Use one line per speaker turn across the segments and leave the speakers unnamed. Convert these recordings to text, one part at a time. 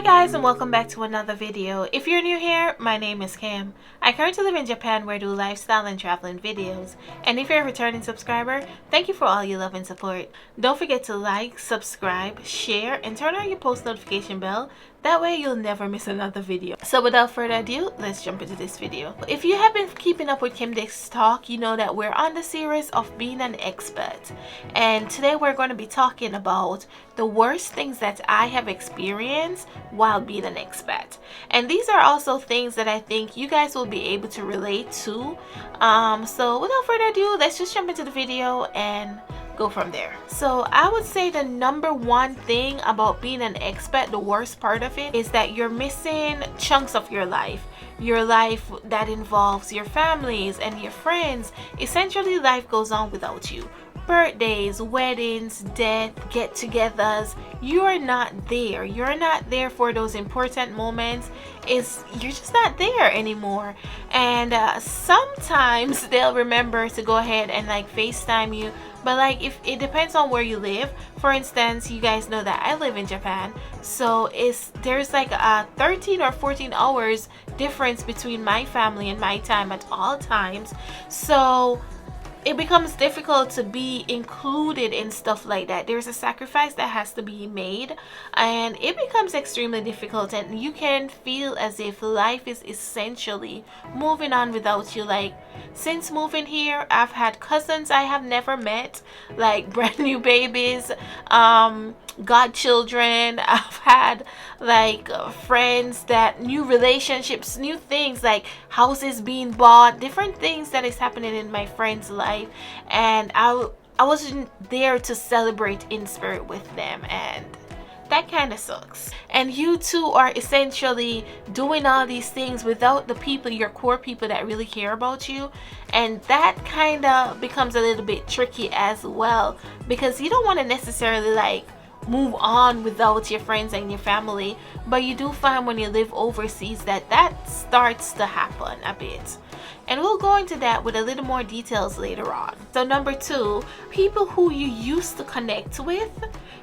guys, and welcome back to another video. If you're new here, my name is Kim. I currently live in Japan where I do lifestyle and traveling videos. And if you're a returning subscriber, thank you for all your love and support. Don't forget to like, subscribe, share, and turn on your post notification bell. That way you'll never miss another video. So without further ado, let's jump into this video. If you have been keeping up with KimDix Talk, you know that we're on the series of being an expat. And today we're going to be talking about the worst things that I have experienced while being an expat. And these are also things that I think you guys will be able to relate to. So without further ado, let's just jump into the video and go from there. So I would say the number one thing about being an expat, the worst part of it, is that you're missing chunks of your life that involves your families and your friends. Essentially, life goes on without you. Birthdays, weddings, death, get-togethers, you're not there. You're not there for those important moments. You're just not there anymore. And sometimes they'll remember to go ahead and like FaceTime you, but like if it depends on where you live. For instance, you guys know that I live in Japan, so there's like a 13 or 14 hours difference between my family and my time at all times. So it becomes difficult to be included in stuff like that. There's a sacrifice that has to be made, and it becomes extremely difficult, and you can feel as if life is essentially moving on without you. Like, since moving here, I've had cousins I have never met, like brand new babies, godchildren. I've had like friends, that new relationships, new things, like houses being bought, different things that is happening in my friend's life, and I wasn't there to celebrate in spirit with them, and that kind of sucks. And you too are essentially doing all these things without the people, your core people that really care about you, and that kind of becomes a little bit tricky as well, because you don't want to necessarily like move on without your friends and your family, but you do find when you live overseas that starts to happen a bit. And we'll go into that with a little more details later on. So number two, people who you used to connect with,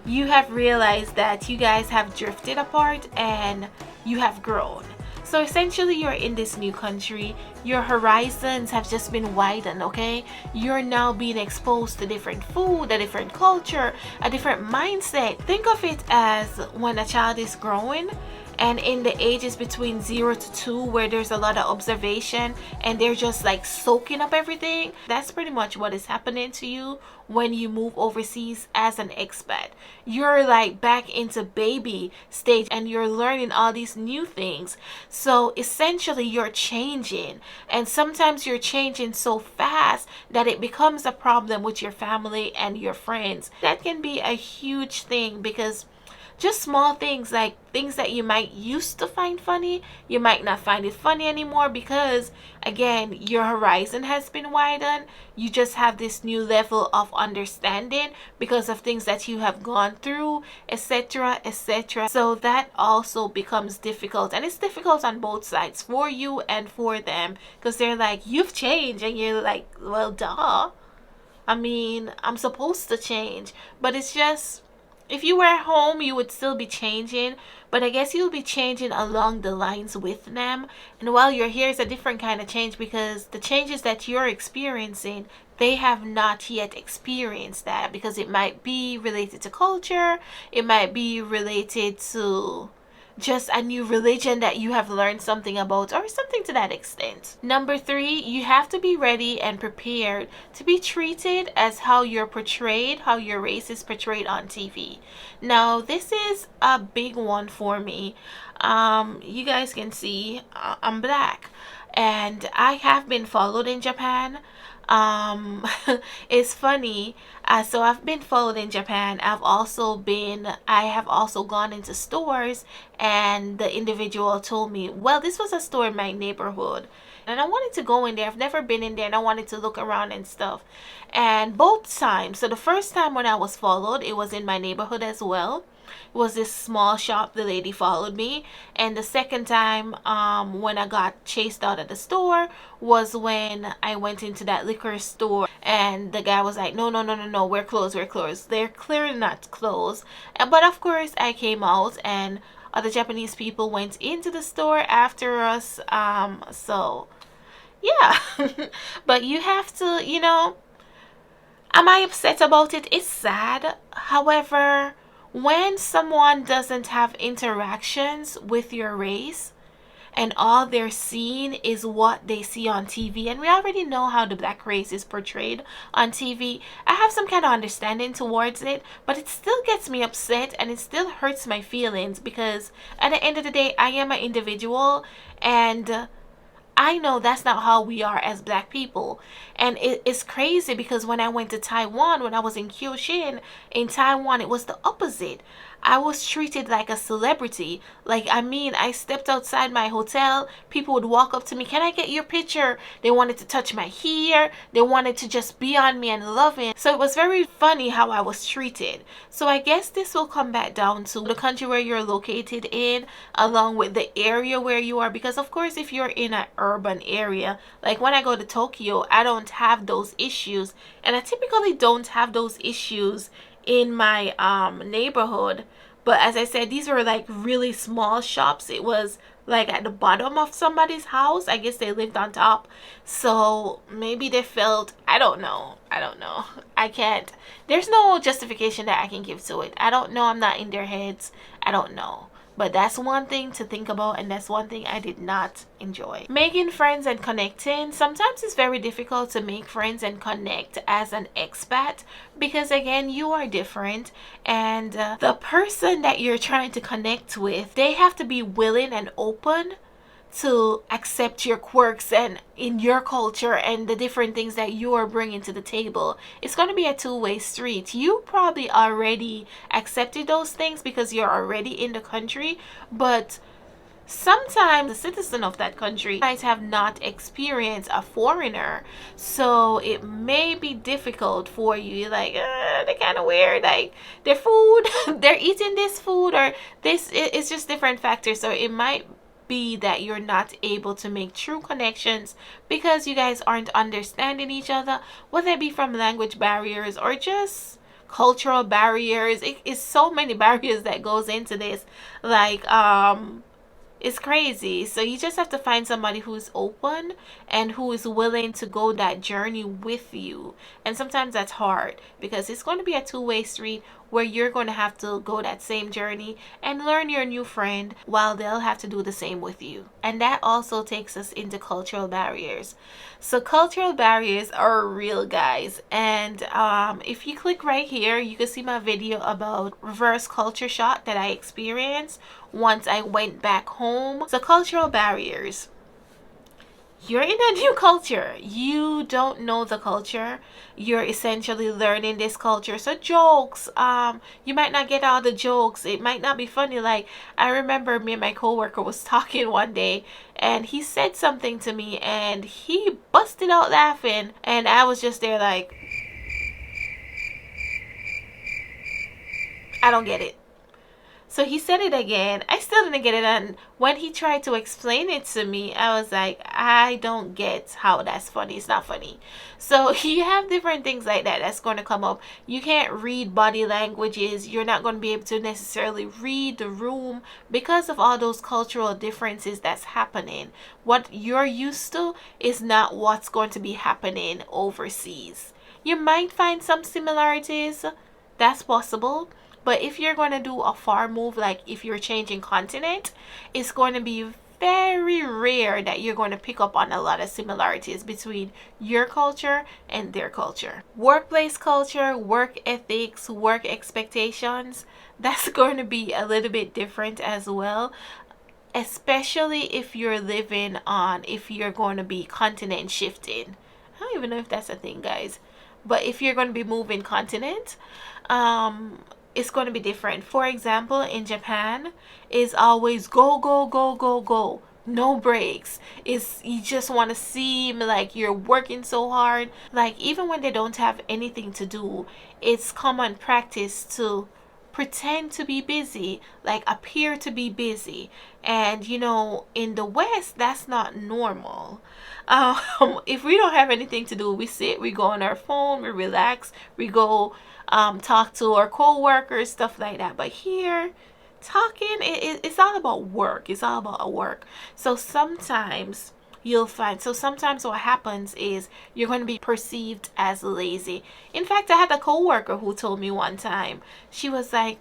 you have realized that you guys have drifted apart and you have grown. So essentially, you're in this new country, your horizons have just been widened, okay? You're now being exposed to different food, a different culture, a different mindset. Think of it as when a child is growing, and in the ages between 0 to 2, where there's a lot of observation and they're just like soaking up everything. That's pretty much what is happening to you when you move overseas as an expat. You're like back into baby stage and you're learning all these new things. So essentially, you're changing, and sometimes you're changing so fast that it becomes a problem with your family and your friends. That can be a huge thing, because just small things, like things that you might used to find funny, you might not find it funny anymore, because again, your horizon has been widened. You just have this new level of understanding because of things that you have gone through, etc., etc. So that also becomes difficult, and it's difficult on both sides, for you and for them, because they're like, you've changed, and you're like, well, duh, I mean, I'm supposed to change. But it's just, if you were at home, you would still be changing, but I guess you'll be changing along the lines with them. And while you're here, it's a different kind of change, because the changes that you're experiencing, they have not yet experienced that, because it might be related to culture, it might be related to just a new religion that you have learned something about, or something to that extent. Number three, you have to be ready and prepared to be treated as how you're portrayed, how your race is portrayed on TV. Now, this is a big one for me. You guys can see I'm black, and I have been followed in Japan. It's funny, so I've been followed in Japan. I have also gone into stores, and the individual told me, well, this was a store in my neighborhood, and I wanted to go in there. I've never been in there, and I wanted to look around and stuff. And both times, so the first time when I was followed, it was in my neighborhood as well. It was this small shop, the lady followed me. And the second time, when I got chased out of the store, was when I went into that liquor store, and the guy was like, no, we're closed. They're clearly not closed. But of course, I came out, and other Japanese people went into the store after us. So yeah. But you have to, am I upset about it? It's sad. However, when someone doesn't have interactions with your race, and all they're seeing is what they see on TV, and we already know how the black race is portrayed on TV, I have some kind of understanding towards it, but it still gets me upset and it still hurts my feelings, because at the end of the day, I am an individual, and I know that's not how we are as black people. And it's crazy because when I went to Taiwan, when I was in Kyushin, in Taiwan, it was the opposite. I was treated like a celebrity. Like, I mean, I stepped outside my hotel. People would walk up to me. Can I get your picture? They wanted to touch my hair. They wanted to just be on me and love me. So it was very funny how I was treated. So I guess this will come back down to the country where you're located in, along with the area where you are. Because, of course, if you're in an urban area, like when I go to Tokyo, I don't have those issues. And I typically don't have those issues in my neighborhood. But as I said, these were like really small shops. It was like at the bottom of somebody's house. I guess they lived on top, so maybe they felt, I don't know. I can't, there's no justification that I can give to it. I don't know. I'm not in their heads. I don't know. But that's one thing to think about, and that's one thing I did not enjoy. Making friends and connecting. Sometimes it's very difficult to make friends and connect as an expat, because again, you are different, and the person that you're trying to connect with, they have to be willing and open to accept your quirks and in your culture and the different things that you are bringing to the table. It's going to be a two-way street. You probably already accepted those things because you're already in the country, but sometimes the citizen of that country might have not experienced a foreigner, so it may be difficult for you. You're like, they're kind of weird, like their food, they're eating this food, or this, it's just different factors. So it might be that you're not able to make true connections because you guys aren't understanding each other, whether it be from language barriers or just cultural barriers. It is so many barriers that goes into this, like it's crazy. So you just have to find somebody who's open and who is willing to go that journey with you. And sometimes that's hard because it's going to be a two-way street where you're going to have to go that same journey and learn your new friend while they'll have to do the same with you. And that also takes us into cultural barriers. So cultural barriers are real, guys. And if you click right here, you can see my video about reverse culture shock that I experienced once I went back home. So cultural barriers. You're in a new culture. You don't know the culture. You're essentially learning this culture. So jokes, you might not get all the jokes. It might not be funny. Like, I remember me and my coworker was talking one day, and he said something to me, and he busted out laughing, and I was just there like, I don't get it. So he said it again. I still didn't get it. And when he tried to explain it to me, I was like, I don't get how that's funny. It's not funny. So you have different things like that that's going to come up. You can't read body languages. You're not going to be able to necessarily read the room because of all those cultural differences that's happening. What you're used to is not what's going to be happening overseas. You might find some similarities. That's possible. But if you're going to do a far move, like if you're changing continent, it's going to be very rare that you're going to pick up on a lot of similarities between your culture and their culture. Workplace culture, work ethics, work expectations, that's going to be a little bit different as well. Especially if you're living on, if you're going to be continent shifting. I don't even know if that's a thing, guys. But if you're going to be moving continent, it's going to be different. For example, in Japan, it's always go, go, go, go, go. No breaks. It's, you just want to seem like you're working so hard. Like, even when they don't have anything to do, it's common practice to pretend to be busy, like appear to be busy. And you know, in the West, that's not normal. If we don't have anything to do, we sit, we go on our phone, we relax, we go talk to our co-workers, stuff like that. But here, talking, it's all about work. It's all about work. So sometimes you'll find, so sometimes what happens is you're going to be perceived as lazy. In fact, I had a coworker who told me one time, she was like,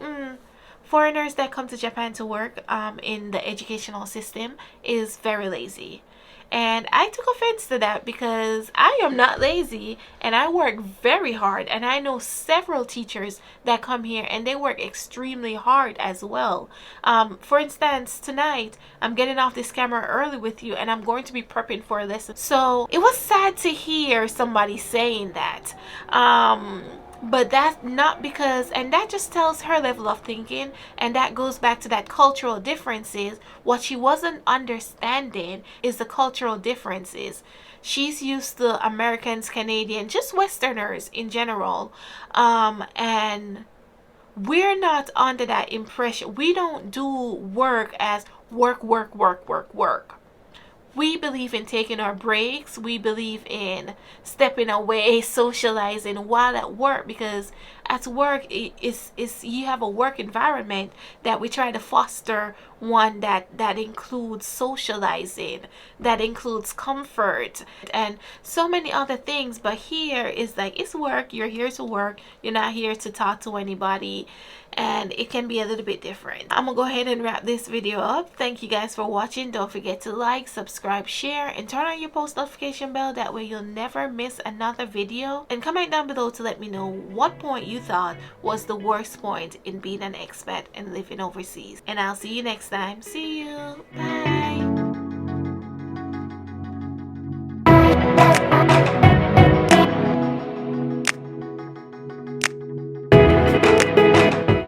foreigners that come to Japan to work in the educational system is very lazy. And I took offense to that because I am not lazy and I work very hard. And I know several teachers that come here and they work extremely hard as well. For instance, tonight I'm getting off this camera early with you and I'm going to be prepping for a lesson. So it was sad to hear somebody saying that. But that's not because, and that just tells her level of thinking, and that goes back to that cultural differences. What she wasn't understanding is the cultural differences. She's used to Americans, Canadians, just Westerners in general, and we're not under that impression. We don't do work as work, work, work, work, work. We believe in taking our breaks. We believe in stepping away, socializing while at work, because at work it's you have a work environment that we try to foster, one that includes socializing, that includes comfort and so many other things. But here is like, it's work. You're here to work. You're not here to talk to anybody, and it can be a little bit different. I'm gonna go ahead and wrap this video up. Thank you guys for watching. Don't forget to like, subscribe, share, and turn on your post notification bell. That way you'll never miss another video. And comment down below to let me know what point you thought was the worst point in being an expat and living overseas. And I'll see you next time. See you. Bye.